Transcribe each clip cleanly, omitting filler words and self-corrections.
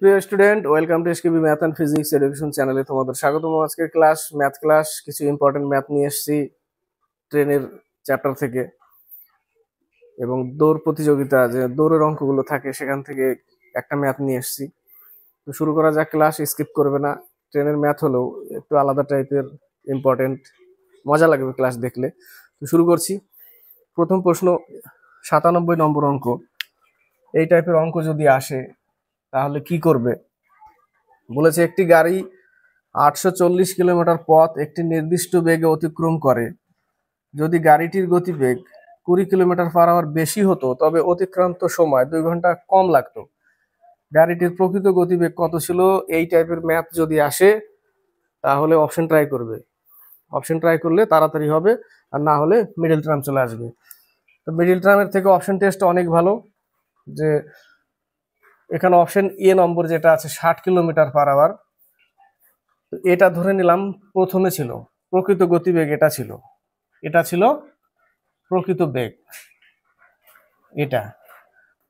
প্রিয় student, welcome to SKB math and physics education চ্যানেলে তোমাদের স্বাগতম। আজকের ক্লাস ম্যাথ ক্লাস, কিছু ইম্পর্টেন্ট ম্যাথ নিয়ে এসেছি ট্রেনের চ্যাপ্টার থেকে, এবং দৌড় প্রতিযোগিতা যে দৌড়ের অঙ্কগুলো থাকে সেখান থেকে একটা ম্যাথ নিয়ে এসেছি। তো শুরু করা যাক। ক্লাস স্কিপ করবে না। ট্রেনের ম্যাথ হলেও একটু আলাদা টাইপের, ইম্পর্টেন্ট, মজা লাগবে ক্লাস দেখলে। তো শুরু করছি। প্রথম প্রশ্ন 97 নম্বর অঙ্ক। এই টাইপের অঙ্ক যদি আসে তাহলে কি করবে বলেছে। একটি গাড়ি 840 কিলোমিটার পথ একটি নির্দিষ্ট বেগে অতিক্রম করে। যদি গাড়িটির গতিবেগ 20 কিলোমিটার পার আওয়ার বেশি হতো তবে অতিক্রান্ত সময় 2 ঘন্টা কম লাগতো। গাড়িটির প্রকৃত গতিবেগ কত ছিল? এই টাইপের ম্যাথ যদি আসে তাহলে অপশন ট্রাই করবে। অপশন ট্রাই করলে তাড়াতাড়ি হবে, আর না হলে মিডল টার্ম চলে আসবে। তো মিডল টার্মের থেকে অপশন টেস্ট অনেক ভালো। যে এখানে অপশন এ নম্বর যেটা আছে 60 কিলোমিটার পার আওয়ার, এটা ধরে নিলাম প্রথমে ছিল প্রকৃত গতিবেগ। এটা ছিল প্রকৃত বেগ। এটা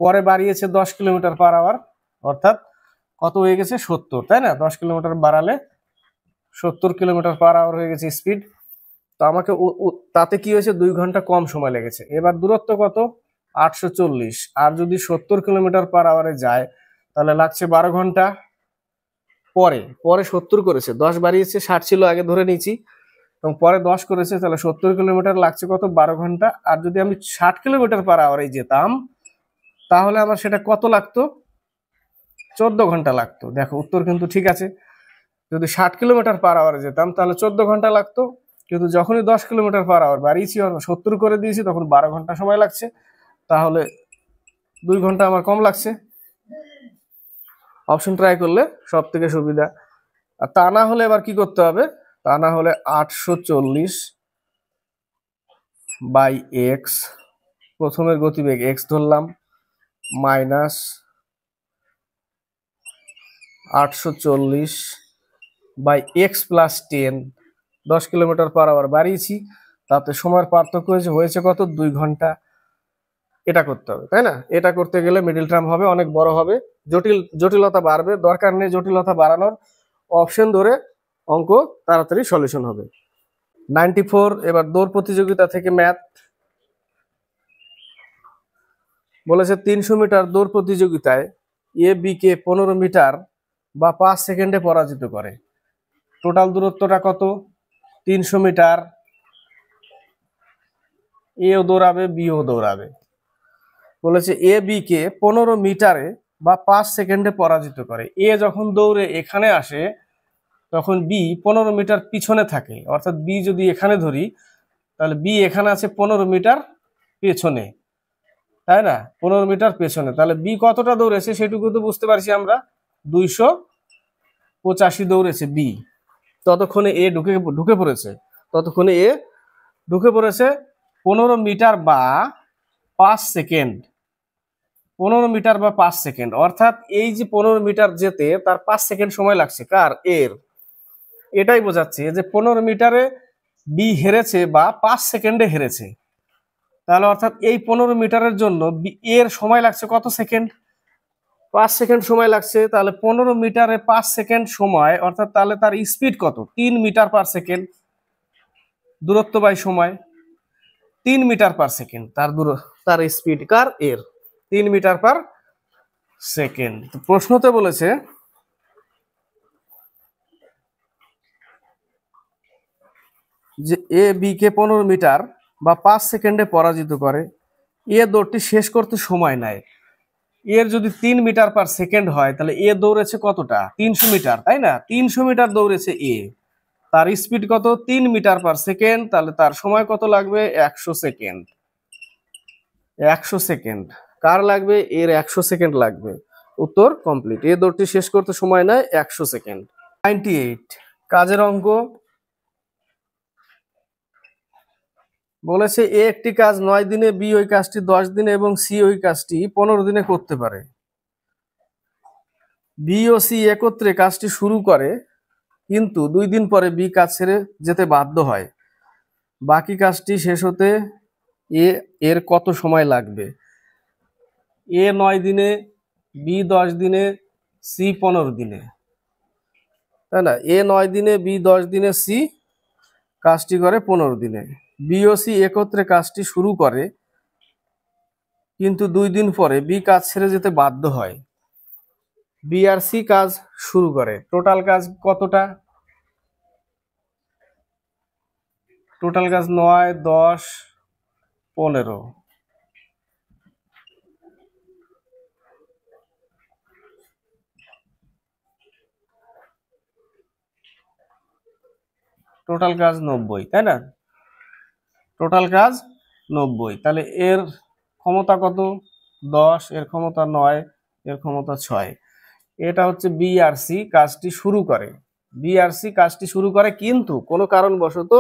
পরে বাড়িয়েছে 10 কিলোমিটার পার আওয়ার, অর্থাৎ কত হয়ে গেছে? 70, তাই না? 10 কিলোমিটার বাড়ালে 70 কিলোমিটার পার আওয়ার হয়ে গেছে স্পিড। তো আমাকে তাতে কি হয়েছে? 2 ঘন্টা কম সময় লেগেছে। এবার দূরত্ব কত? 840। আর যদি 70 কিলোমিটার পার আওয়ারে যায় তাহলে লাগছে 12 ঘন্টা। পরে 70 করেছে, 10 বাড়িয়েছে, 60 ছিল আগে ধরে নিয়েছি, এবং পরে 10 করেছে, তাহলে 70 কিলোমিটার লাগছে কত? 12 ঘন্টা। আর যদি আমি 60 কিলোমিটার পার আওয়ারে যেতাম তাহলে আমার সেটা কত লাগতো? 14 ঘন্টা লাগতো। দেখো উত্তর কিন্তু ঠিক আছে। যদি 60 কিলোমিটার পার আওয়ারে যেতাম তাহলে 14 ঘন্টা লাগতো, কিন্তু যখনই 10 কিলোমিটার পার আওয়ার বাড়িয়েছি, 70 করে দিয়েছি, তখন 12 ঘন্টা সময় লাগছে। তাহলে 2 ঘন্টা আমার কম লাগছে। অপশন ট্রাই করলে সব থেকে সুবিধা। আর তা না হলে এবার কি করতে হবে? তা না হলে 840 বাই এক্স, প্রথমের গতিবেগ এক্স ধরলাম, minus 840 by x plus 10। 10 kilometre per hour বাড়িয়েছি, তাতে সময়ের পার্থক্য হয়েছে কত? 2 ঘন্টা। এটা করতে হবে, তাই না? এটা করতে গেলে মিডল টার্ম হবে, অনেক বড় হবে, জটিলতা বাড়বে। দরকার নেই জটিলতা বাড়ানোর। অপশন ধরে অঙ্ক তাড়াতাড়ি সলিউশন হবে। 94, এবার দৌড় প্রতিযোগিতা থেকে ম্যাথ বলেছে। 300 মিটার দৌড় প্রতিযোগিতায় এ বি কে 15 মিটার বা 5 সেকেন্ডে পরাজিত করে। টোটাল দূরত্বটা কত? 300 মিটার। এও দৌড়াবে, বিও দৌড়াবে। বলেছে এ বি কে 15 মিটারে বা 5 সেকেন্ডে পরাজিত করে। এ যখন দৌড়ে এখানে আসে তখন বি 15 মিটার পিছনে থাকে, অর্থাৎ বি যদি এখানে ধরি তাহলে বি এখানে আছে 15 মিটার পেছনে, তাই না? 15 মিটার পেছনে। তাহলে বি কতটা দৌড়েছে সেটুকু তো বুঝতে পারছি আমরা। 285 দৌড়েছে বি। ততক্ষণে এ ঢুকে পড়েছে। 15 মিটার বা 5 সেকেন্ড। 15 মিটার বা 5 সেকেন্ড, অর্থাৎ এই যে 15 মিটার যেতে তার 5 সেকেন্ড সময় লাগছে। কার? এর। এটাই বোঝাচ্ছে যে 15 মিটারে বি হেরেছে বা 5 সেকেন্ডে হেরেছে। তাহলে অর্থাৎ এই 15 মিটারের জন্য এর সময় লাগছে কত সেকেন্ড? 5 সেকেন্ড সময় লাগছে। তাহলে 15 মিটারে 5 সেকেন্ড সময়, অর্থাৎ তাহলে তার স্পিড কত? 3 মিটার পার সেকেন্ড। দূরত্ব বাই সময় 3 মিটার পার সেকেন্ড। তার স্পিড কার? এর। 3 মিটার পার সেকেন্ড। প্রশ্নতে বলেছে যে এ বি কে 15 মিটার বা 5 সেকেন্ডে পরাজিত করে। এ দৌড়টি শেষ করতে সময় নেয়। এর যদি 3 মিটার পার সেকেন্ড হয় তাহলে এ দৌড়েছে কতটা? 300 মিটার, তাই না? 300 মিটার দৌড়েছে এ। তার স্পিড কত? 3 মিটার পার সেকেন্ড। তাহলে তার সময় কত লাগবে? 100 সেকেন্ড। 100 সেকেন্ড কার লাগবে? এর 100 সেকেন্ড লাগবে। উত্তর কমপ্লিট। এ দৌড়টি শেষ করতে সময় নেয় 100 সেকেন্ড। 98, কাজের অঙ্ক। বলেছে এ একটি কাজ 9 দিনে, বি ওই কাজটি 10 দিনে এবং সি ওই কাজটি 15 দিনে করতে পারে। বি ও সি একত্রে কাজটি শুরু করে, কিন্তু 2 দিন পরে বি কাজ ছেড়ে যেতে বাধ্য হয়। বাকি কাজটি শেষ হতে এর কত সময় লাগবে? এ 9 দিনে, বি 10 দিনে, সি 15 দিনে, তাই না? এ 9 দিনে, বি 10 দিনে, সি কাজটি করে 15 দিনে। বি ও সি একত্রে কাজটি শুরু করে, কিন্তু 2 দিন পরে বি কাজ ছেড়ে যেতে বাধ্য হয়। বি আর সি কাজ শুরু করে, টোটাল কাজ কতটা? টোটাল কাজ 9, 10, 15। টোটাল কাজ 90, তাই না? টোটাল কাজ 90, তাহলে এর ক্ষমতা কত? 10, এর ক্ষমতা 9, এর ক্ষমতা 6। এটা হচ্ছে বি আর সি কাজটি শুরু করে। বি আর সি কাজটি শুরু করে, কিন্তু কোনো কারণবশত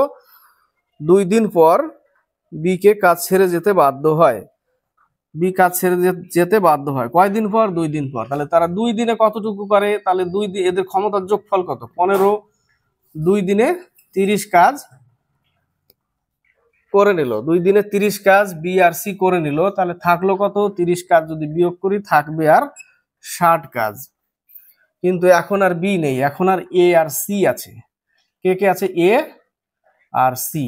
2 দিন পর বি কে কাজ ছেড়ে যেতে বাধ্য হয়। বি কাজ ছেড়ে যেতে বাধ্য হয় কয়দিন পর? 2 দিন পর। তাহলে তারা 2 দিনে কতটুকু করে? তাহলে 2 দিন, এদের ক্ষমতার যোগফল কত? 15। 2 দিনে 30 কাজ করে নিল, 2 দিনে 30 কাজ বি আর সি করে নিল। তাহলে থাকলো কত? 30 কাজ যদি বিয়োগ করি থাকবে আর 60 কাজ। কিন্তু এখন আর বি নেই, এখন আর এ আর সি আছে। কে কে আছে? এ আর সি,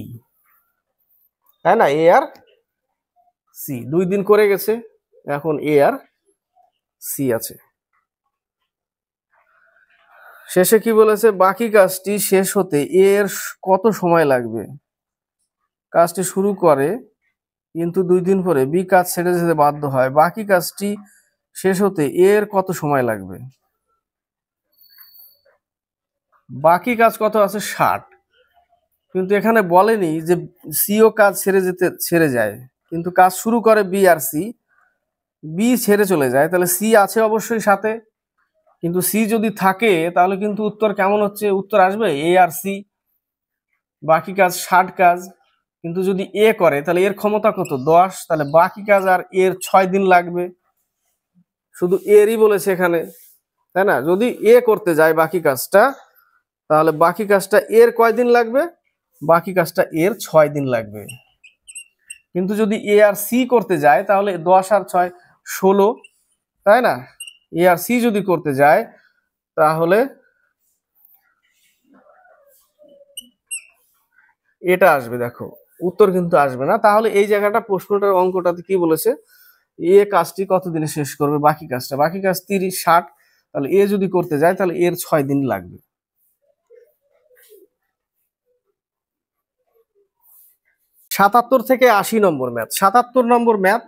তাই না? এ আর সি 2 দিন করে গেছে, এখন এ আর সি আছে। শেষে কি বলেছে? বাকি কাজটি শেষ হতে এর কত সময় লাগবে? কাজটি শুরু করে, কিন্তু 2 দিন পরে বি কাজ ছেড়ে যেতে বাধ্য হয়। বাকি কাজটি শেষ হতে এর কত সময় লাগবে? বাকি কাজ কত আছে? 60। কিন্তু এখানে বলেনি যে সিও কাজ ছেড়ে যায়, কিন্তু কাজ শুরু করে বি আর সি, বি ছেড়ে চলে যায়, তাহলে সি আছে অবশ্যই সাথে। কিন্তু সি যদি থাকে তাহলে কিন্তু উত্তর কেমন হচ্ছে? উত্তর আসবে এ আর সি, বাকি কাজ 60 কাজ। কিন্তু যদি এ করে তাহলে এর ক্ষমতা কত? 10, তাহলে বাকি কাজ আর এর 6 দিন লাগবে। শুধু এরই বলেছে এখানে, তাই না? যদি এ করতে যায় বাকি কাজটা, তাহলে বাকি কাজটা এর কয়দিন লাগবে? বাকি কাজটা এর 6 দিন লাগবে। কিন্তু যদি এ আর সি করতে যায় তাহলে 10 আর 6 16, তাই না? এ আর সি যদি করতে যায় তাহলে এটা আসবে, দেখো উত্তর কিন্তু আসবে না। তাহলে এই জায়গাটা প্রশ্নটার অঙ্কটাতে কি বলেছে? এ কাজটি কত দিনে শেষ করবে? বাকি কাজটা, বাকি কাজ 30, 60, তাহলে এ যদি করতে যায় তাহলে এর 6 দিন লাগবে। 77 থেকে 80 নম্বর ম্যাথ। 77 নম্বর ম্যাথ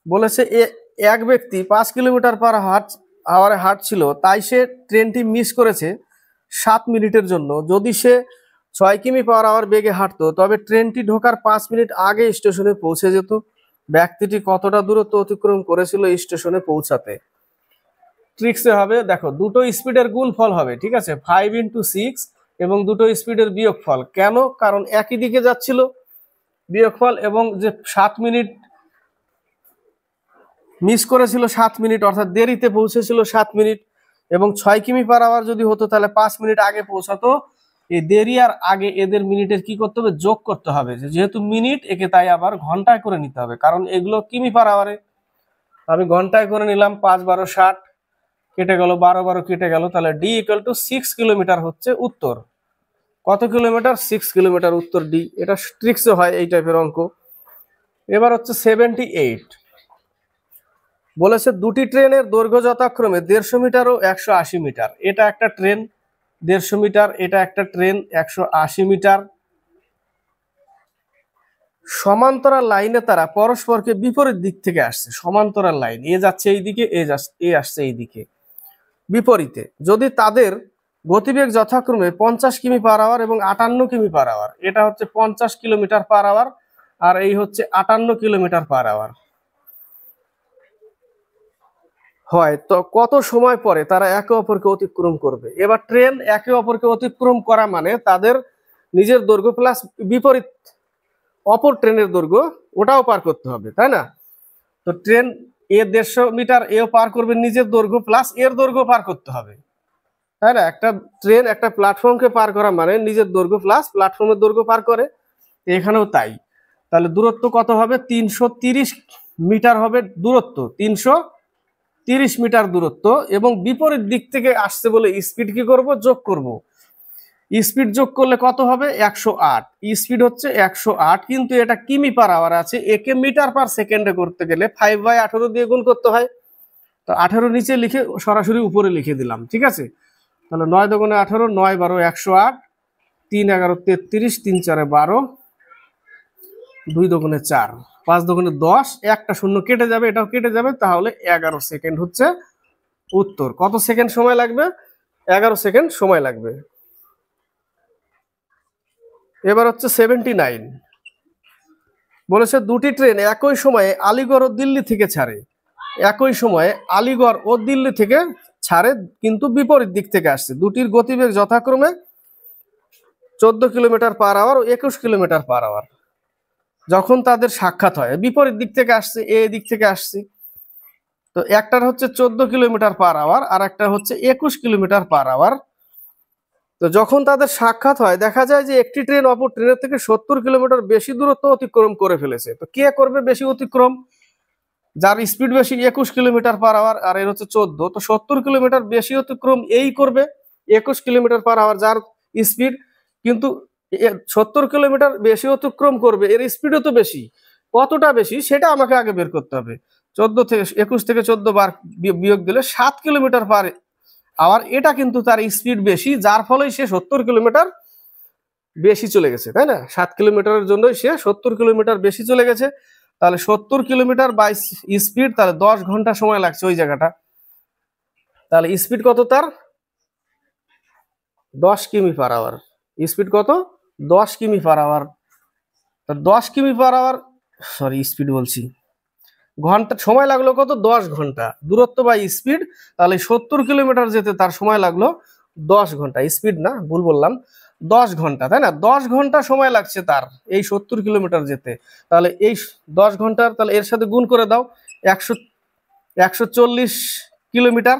বলেছে এক ব্যক্তি 5 কিলোমিটার পার আওয়ারে হাঁটছিল, তাই সে ট্রেনটি মিস করেছে 7 মিনিটের জন্য। যদি সে 6 কিমি পার আওয়ার বেগে হাঁটতো তবে ট্রেনটি ঢোকার 5 মিনিট আগে স্টেশনে পৌঁছে যেত। ব্যক্তিটি কতটা দূরত্ব অতিক্রম করেছিল স্টেশনে পৌঁছাতে? ট্রিক্সে হবে, দেখো দুটো স্পিডের গুণফল হবে, ঠিক আছে? 5 × 6 এবং দুটো স্পিডের বিয়োগফল। কেন? কারণ একই দিকে যাচ্ছিল, বিয়োগফল। এবং যে 7 মিনিট মিস করেছিল 7 মিনিট, অর্থাৎ দেরিতে পৌঁছেছিল 7 মিনিট, এবং 6 কিমি পার আওয়ার যদি হতো তাহলে 5 মিনিট আগে পৌঁছাতো। এই দেরি আর আগে এদের মিনিটের কি করতে হবে? যোগ করতে হবে। যেহেতু মিনিট, একে তাই আবার ঘন্টায় করে নিতে হবে, কারণ এগুলো কিমি পার আওয়ারে। আমি ঘন্টায় করে নিলাম, 5 12 60 কেটে গেল, 12 12 কেটে গেল, তাহলে ডি ইকুয়াল টু 6 কিলোমিটার হচ্ছে উত্তর। কত কিলোমিটার? 6 কিলোমিটার উত্তর ডি। এটা ট্রিক্সে হয় এই টাইপের অঙ্ক। এবার হচ্ছে 78, বলেছে দুটি ট্রেনের দৈর্ঘ্য যথাক্রমে 150 মিটার ও 180 মিটার। এটা একটা ট্রেন 150 মিটার, এটা একটা ট্রেন 180 মিটার। সমান্তরাল লাইনে তারা পরস্পরকে বিপরীত দিক থেকে আসছে। সমান্তরাল লাইন, এ যাচ্ছে এইদিকে, এ আসছে এইদিকে, বিপরীতে। যদি তাদের গতিবেগ যথাক্রমে 50 কিমি পার আওয়ার এবং 58 কিমি পার আওয়ার, এটা হচ্ছে 50 কিলোমিটার পার আওয়ার আর এই হচ্ছে 58 কিলোমিটার পার আওয়ার হয়, তো কত সময় পরে তারা একে অপরকে অতিক্রম করবে? এবার ট্রেন একে অপরকে অতিক্রম করা মানে তাদের নিজের দৈর্ঘ্য প্লাস বিপরীত অপর ট্রেনের দৈর্ঘ্য, ওটাও পার করতে হবে, তাই না? তো ট্রেন এ 150 মিটার, এও পার করবে নিজের দৈর্ঘ্য প্লাস এর দৈর্ঘ্য পার করতে হবে, তাই না? একটা ট্রেন একটা প্ল্যাটফর্মকে পার করা মানে নিজের দৈর্ঘ্য প্লাস প্ল্যাটফর্মের দৈর্ঘ্য পার করে, এখানেও তাই। তাহলে দূরত্ব কত হবে? 330 মিটার হবে দূরত্ব, 330 30 মিটার দূরত্ব এবং বিপরীত দিক থেকে আসছে বলে স্পিড কি করব, যোগ করব। স্পিড যোগ করলে কত হবে, 108। স্পিড হচ্ছে 108, কিন্তু এটা কিমি পার আওয়ার আছে, একে মিটার পার সেকেন্ডে করতে গেলে 5/18 দিয়ে গুণ করতে হয়। তো 18 নিচে লিখে সরাসরি উপরে লিখে দিলাম, ঠিক আছে। তাহলে 9 দুগুণে 18, 9 12 108, 3 11 33, 3 4 12, 2 দুগুণে 4, 5 দুগুণে 10, একটা শূন্য কেটে যাবে, এটাও কেটে যাবে, তাহলে 11 সেকেন্ড হচ্ছে উত্তর। কত সেকেন্ড সময় লাগবে, 11 সেকেন্ড সময় লাগবে। এবার হচ্ছে 79, বলেছে দুটি ট্রেন একই সময়ে আলিগড় ও দিল্লি থেকে ছাড়ে, একই সময়ে আলিগড় ও দিল্লি থেকে ছাড়ে কিন্তু বিপরীত দিক থেকে আসছে। দুটির গতিবেগ যথাক্রমে 14 কিলোমিটার পার আওয়ার ও 21 কিলোমিটার পার আওয়ার। যখন তাদের সাক্ষাৎ হয়, বিপরীত দিক থেকে আসছে, এ দিক থেকে আসছে, তো একটার হচ্ছে 14 কিলোমিটার পার আওয়ার আর একটা হচ্ছে 21 কিলোমিটার পার আওয়ার। তো যখন তাদের সাক্ষাৎ হয় দেখা যায় যে একটি ট্রেন অপর ট্রেনের থেকে 70 কিলোমিটার বেশি দূরত্ব অতিক্রম করে ফেলেছে। তো কে করবে বেশি অতিক্রম, যার স্পিড বেশি 21 কিলোমিটার পার আওয়ার আর এর হচ্ছে 14, তো 70 কিলোমিটার বেশি অতিক্রম এই করবে, 21 কিলোমিটার পার আওয়ার যার স্পিড, কিন্তু 70 কিলোমিটার বেশি অতিক্রম করবে, এর স্পিডও তো বেশি, কতটা বেশি সেটা আমাকে আগে বের করতে হবে। 14 থেকে 21 থেকে 14 বার বিয়োগ দিলে 7 কিলোমিটার পার আওয়ার, এটা কিন্তু তার স্পিড বেশি, যার ফলে সে 70 কিলোমিটার বেশি চলে গেছে, তাই না। 7 কিলোমিটারের জন্যই সে 70 কিলোমিটার বেশি চলে গেছে। তাহলে 70 কিলোমিটার বাই স্পিড, তাহলে 10 ঘন্টা সময় লাগছে ওই জায়গাটা। তাহলে স্পিড কত তার, 10 কিমি পার আওয়ার। স্পিড কত, 10 কিমি পার আওয়ার। 10 কিমি পার আওয়ার, সরি স্পিড বলছি, ঘন্টা সময় লাগলো কত, 10 ঘন্টা। দূরত্ব বাই স্পিড, তাহলে 70 কিলোমিটার যেতে তার সময় লাগলো 10 ঘন্টা। স্পিড না, ভুল বললাম, 10 ঘন্টা, তাই না। 10 ঘন্টা সময় লাগছে তার এই 70 কিলোমিটার যেতে। তাহলে এই 10 ঘন্টার, তাহলে এর সাথে গুণ করে দাও, 140 কিলোমিটার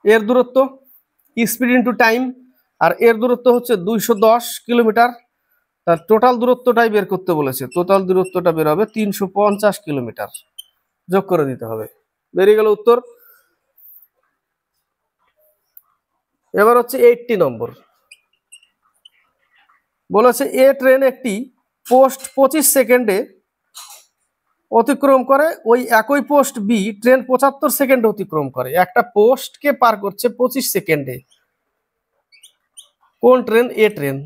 এর দূরত্ব, স্পিড ইন্টু টাইম, আর এর দূরত্ব হচ্ছে 210 কিলোমিটার। তার টোটাল দূরত্বটাই বের করতে বলেছে, টোটাল দূরত্বটা বের হবে 350 কিলোমিটার, যোগ করে দিতে হবে, বেরিয়ে গেল উত্তর। এবার হচ্ছে 80 নম্বর, বলেছে এ ট্রেন একটি পোস্ট 25 সেকেন্ডে অতিক্রম করে, ওই একই পোস্ট বি ট্রেন 75 সেকেন্ডে অতিক্রম করে। একটা পোস্টকে পার করছে 25 সেকেন্ডে, কোন ট্রেন, এ ট্রেন,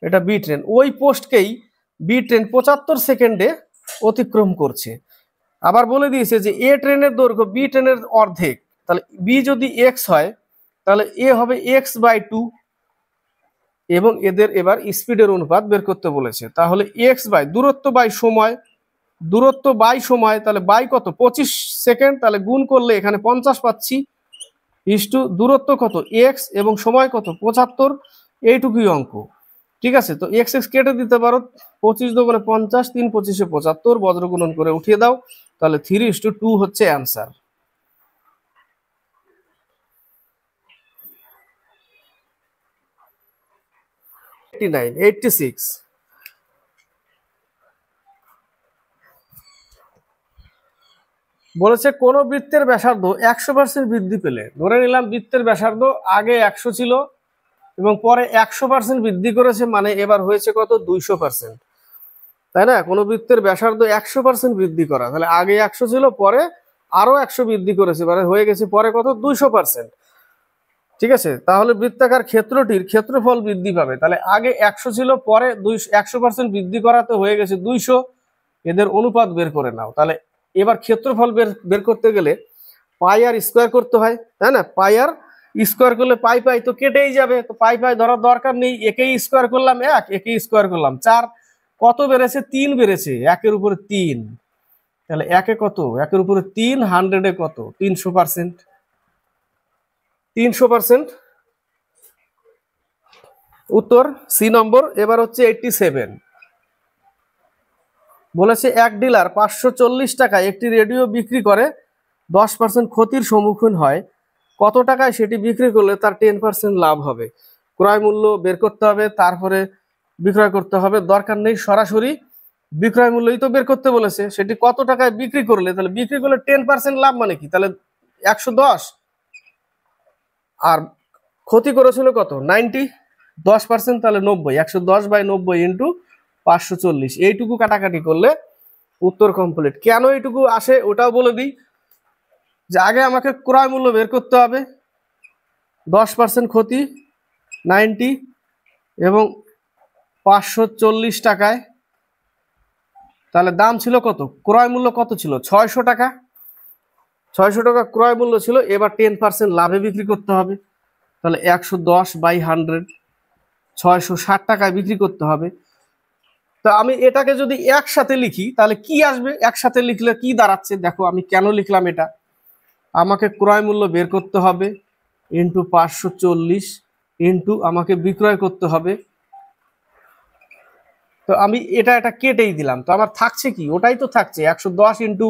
এটা বি ট্রেন, ওই পোস্টকেই বি ট্রেন 75 সেকেন্ডে অতিক্রম করছে। আবার বলে দিয়েছে যে এ ট্রেনের দৈর্ঘ্য বি ট্রেনের অর্ধেক, তাহলে বি যদি এক্স হয় তাহলে এ হবে x/2, এবং এদের এবার স্পিডের অনুপাত বের করতে বলেছে। তাহলে এক্স বাই দূরত্ব বাই সময়, দূরত্ব বাই সময়, তাহলে বাই কত, 25 সেকেন্ড, তাহলে গুণ করলে এখানে 50 পাচ্ছি, ইস্টু দূরত্ব কত এক্স এবং সময় কত 75, এইটুকুই অঙ্ক, ঠিক আছে। তো এক্স এক্স কেটে দিতে পারো, 25 দুগুণে 50, 3 25 75, বজ্রগুণন করে উঠিয়ে দাও, তাহলে 3:2 হচ্ছে অ্যান্সার। বলেছে কোন বৃত্তের ব্যাসার্ধ 100% বৃদ্ধি পেলে, ধরে নিলাম বৃত্তের ব্যাসার্ধ আগে 100 ছিল এবং পরে 100% বৃদ্ধি করেছে, মানে এবার হয়েছে কত, 200%, তাই না। কোন বৃত্তের ব্যাসার্ধ 100% বৃদ্ধি করা, তাহলে আগে 100 ছিল, পরে আরো 100 বৃদ্ধি করেছে, মানে হয়ে গেছে পরে কত, 200%, ঠিক আছে। তাহলে বৃত্তাকার ক্ষেত্রটির ক্ষেত্রফল বৃদ্ধি পাবে, তাহলে আগে 100 ছিল, পরে 100% বৃদ্ধি করাতে হয়ে গেছে 200, এদের অনুপাত বের করে নাও। তাহলে এবার ক্ষেত্রফল বের করতে গেলে পাই আর স্কোয়ার করতে হয়, তাই না। পাই আর স্কোয়ার করলে পাই পাই তো কেটেই যাবে, তো পাই পাই ধরার দরকার নেই, একেই স্কোয়ার করলাম 1, একেই স্কোয়ার করলাম 4, কত বেড়েছে, 3 বেড়েছে, 1-এর উপরে 3, তাহলে 1-এ কত, 1-এর উপরে 3, 100-এ কত, 300%, 300%, উত্তর সি নম্বর। এবার হচ্ছে 87, বলেছে এক ডিলার 540 টাকায় একটি রেডিও বিক্রি করে 10% ক্ষতির সম্মুখীন হয়, কত টাকায় সেটি বিক্রি করলে তার 10% লাভ হবে। ক্রয় মূল্য বের করতে হবে, তারপরে বিক্রয় করতে হবে, দরকার নেই, সরাসরি বিক্রয় মূল্যই তো বের করতে বলেছে, সেটি কত টাকায় বিক্রি করলে, তাহলে বিক্রি করলে 10% লাভ মানে কি, তাহলে 110, আর ক্ষতি করেছিল কত 90, 10%, তাহলে 90, 110/90 ইন্টু 540, এইটুকু কাটাকাটি করলে উত্তর কমপ্লিট। কেন এইটুকু আসে ওটাও বলে দিই, যে আগে আমাকে ক্রয় মূল্য বের করতে হবে, 10% ক্ষতি 90 এবং 540 টাকায়, তাহলে দাম ছিল কত, ক্রয় মূল্য কত ছিল 600 টাকা, 600 টাকা ক্রয় মূল্য ছিল। এবার 10% লাভে বিক্রি করতে হবে, তাহলে 110/100, 660 টাকায় বিক্রি করতে হবে। তো আমি এটাকে যদি একসাথে লিখি তাহলে কি আসবে, একসাথে লিখলে কি দাঁড়াচ্ছে দেখো, আমি কেন লিখলাম এটা, আমাকে ক্রয় মূল্য বের করতে হবে ইন্টু 540 ইন্টু আমাকে বিক্রয় করতে হবে, তো আমি এটা কেটেই দিলাম, তো আমার থাকছে কি, ওটাই তো থাকছে 110 ইন্টু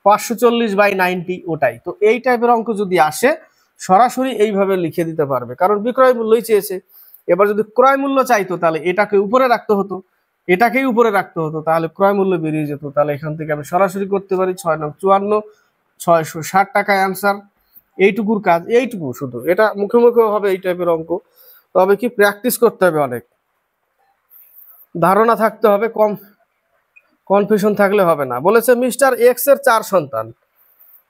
540/90, ওটাই তো। এই টাইপের অঙ্ক যদি আসে সরাসরি এইভাবে লিখে দিতে পারবে, কারণ বিক্রয় মূল্যই চেয়েছে। এবার যদি ক্রয় মূল্য চাইতো তাহলে এটাকে উপরে রাখতে হতো, এটাকেই উপরে রাখতে হতো, তাহলে ক্রয় মূল্য বেরিয়ে যেত। তাহলে এখান থেকে আমি সরাসরি করতে পারি 6 নং 54, 660 টাকায় অ্যান্সার। এইটুকুর কাজ, এইটুকু শুধু, এটা মুখে মুখে হবে এই টাইপের অঙ্ক, তবে কি প্র্যাকটিস করতে হবে, অনেক ধারণা থাকতে হবে, কম কনফিউশন থাকলে হবে না। বলেছে মিস্টার এক্স এর 4 সন্তান,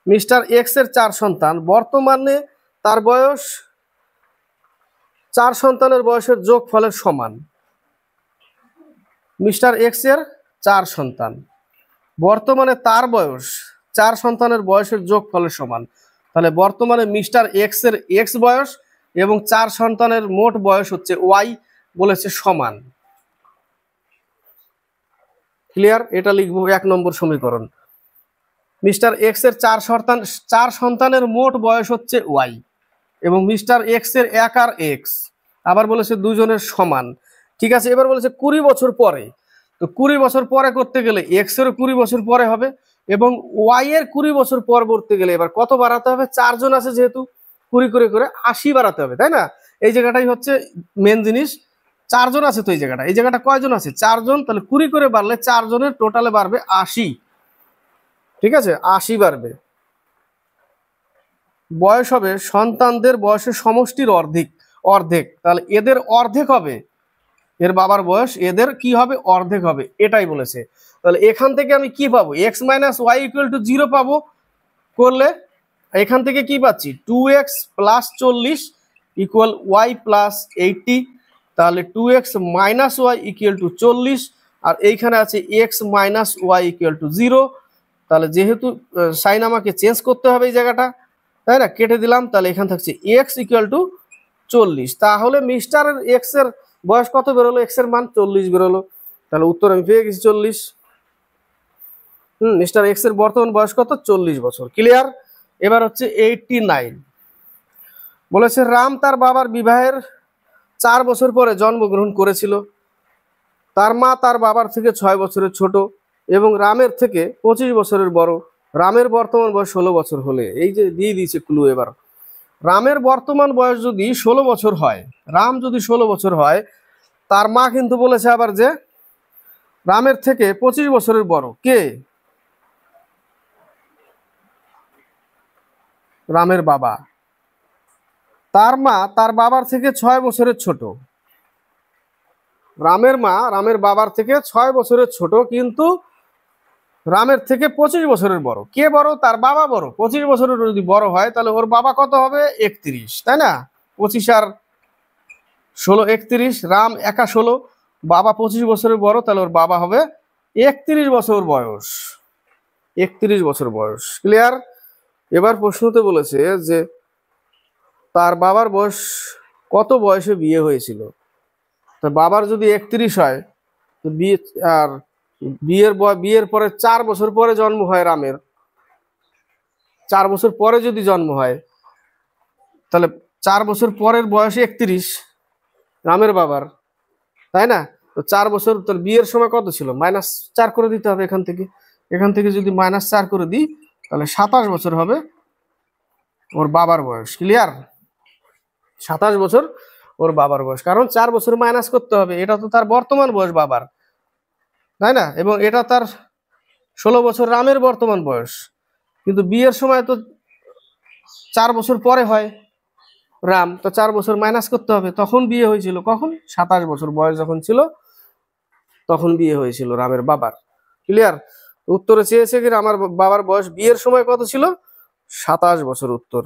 মিস্টার এক্স এর 4 সন্তান, বর্তমানে তার বয়স 4 সন্তানের বয়সের যোগফলের সমান। মিস্টার এক্স এর 4 সন্তান, বর্তমানে তার বয়স 4 সন্তানের বয়সের যোগফলের সমান, তাহলে বর্তমানে মিস্টার এক্স এর এক্স বয়স এবং 4 সন্তানের মোট বয়স হচ্ছে ওয়াই, বলেছে সমান। ক্লিয়ার? এটা লিখবো 1 নম্বর সমীকরণ। মিস্টার এক্স এর 4 সন্তানের মোট বয়স হচ্ছে ওয়াই এবং মিস্টার এক্স এর এক আর এক্স, আবার বলেছে দুজনের সমান। ঠিক আছে, এবার বলেছে 20 বছর পরে, তো 20 বছর পরে করতে গেলে এক্স এর 20 বছর পরে হবে এবং ওয়াই এর 20 বছর পর করতে গেলে এবার কত বাড়াতে হবে, 4 জন আছে যেহেতু 20 করে 80 বাড়াতে হবে, তাই না? এই জায়গাটাই হচ্ছে মেন জিনিস, 4 জন আছে তো, এই জায়গাটা কয়জন আছে, 4 জন, তাহলে 20 করে বাড়লে 4 জনের টোটালে বাড়বে 80। ঠিক আছে, 80 বাড়বে। বয়স হবে সন্তানদের বয়সের সমষ্টির অর্ধেক, তাহলে এদের অর্ধেক হবে, এর বাবার বয়স এদের কি হবে, অর্ধেক হবে, এটাই বলেছে। তাহলে এখান থেকে আমি কি পাবো, x minus y equal to 0 পাবো, করলে এখান থেকে কি পাচ্ছি 2x plus 40 equal Y plus 80, তাহলে 2x minus y equal to 40, আর এইখানে আছে x minus y equal to 0, তাহলে যেহেতু সাইন আমাকে চেঞ্জ করতে হবে এই জায়গাটা, তাই না, কেটে দিলাম, তাহলে এখানে থাকছে এক্স ইকুয়াল টু 40, তাহলে মিস্টারের এক্স এর বয়স কত বেরোলো, এক্স এর মান 40 বেরোলো, তাহলে উত্তর আমি পেয়ে গেছি 40। মিস্টার এক্স এর বর্তমান বয়স কত, 40 বছর। ক্লিয়ার? এবার হচ্ছে 89, বলেছে রাম তার বাবার বিবাহের 4 বছর পরে জন্মগ্রহণ করেছিল, তার মা তার বাবার থেকে 6 বছরের ছোট এবং রামের থেকে 25 বছরের বড়। রামের বর্তমান বয়স 16 বছর হলে, এই যে দিয়ে দিয়েছে ক্লু, এবার রামের বর্তমান বয়স যদি 16 বছর হয়, রাম যদি 16 বছর হয়, তার মা কিন্তু বলেছে আবার যে রামের থেকে 25 বছরের বড় কে, রামের বাবা। তার মা তার বাবার থেকে 6 বছরের ছোট, রামের মা রামের বাবার থেকে 6 বছরের ছোট, কিন্তু রামের থেকে 25 বছরের বড়। কে বড়, তার বাবা বড়। 25 বছরের যদি বড় হয় তাহলে ওর বাবা কত হবে, 31, তাই না? 25 আর 16 31, রাম একা 16, বাবা 25 বছরের বড়, তাহলে ওর বাবা হবে 31 বছর বয়স, 31 বছর বয়স। ক্লিয়ার? এবার প্রশ্নতে বলেছে যে তার বাবার বয়স, কত বয়সে বিয়ে হয়েছিল, তো বাবার যদি 31 হয়, তো বিয়ের পরে 4 বছর পরে জন্ম হয় রামের, 4 বছর পরে যদি জন্ম হয় তাহলে 4 বছর পরের বয়স 31 রামের বাবার, তাই না? তো 4 বছর, তাহলে বিয়ের সময় কত ছিল, -4 করে দিতে হবে এখান থেকে যদি -4 করে দিই তাহলে 27 বছর হবে ওর বাবার বয়স। ক্লিয়ার? 27 বছর ওর বাবার বয়স, কারণ 4 বছর মাইনাস করতে হবে, এটা তো তার বর্তমান বয়স বাবার, তাই না? এবং এটা তার 16 বছর রামের বর্তমান বয়স, কিন্তু বিয়ের সময় তো 4 বছর পরে হয় রাম, তো 4 বছর মাইনাস করতে হবে। তখন বিয়ে হয়েছিল কখন? 27 বছর বয়স যখন ছিল তখন বিয়ে হয়েছিল রামের বাবার। ক্লিয়ার? উত্তরে চেয়েছে কি আমার বাবার বয়স বিয়ের সময় কত ছিল? 27 বছর উত্তর।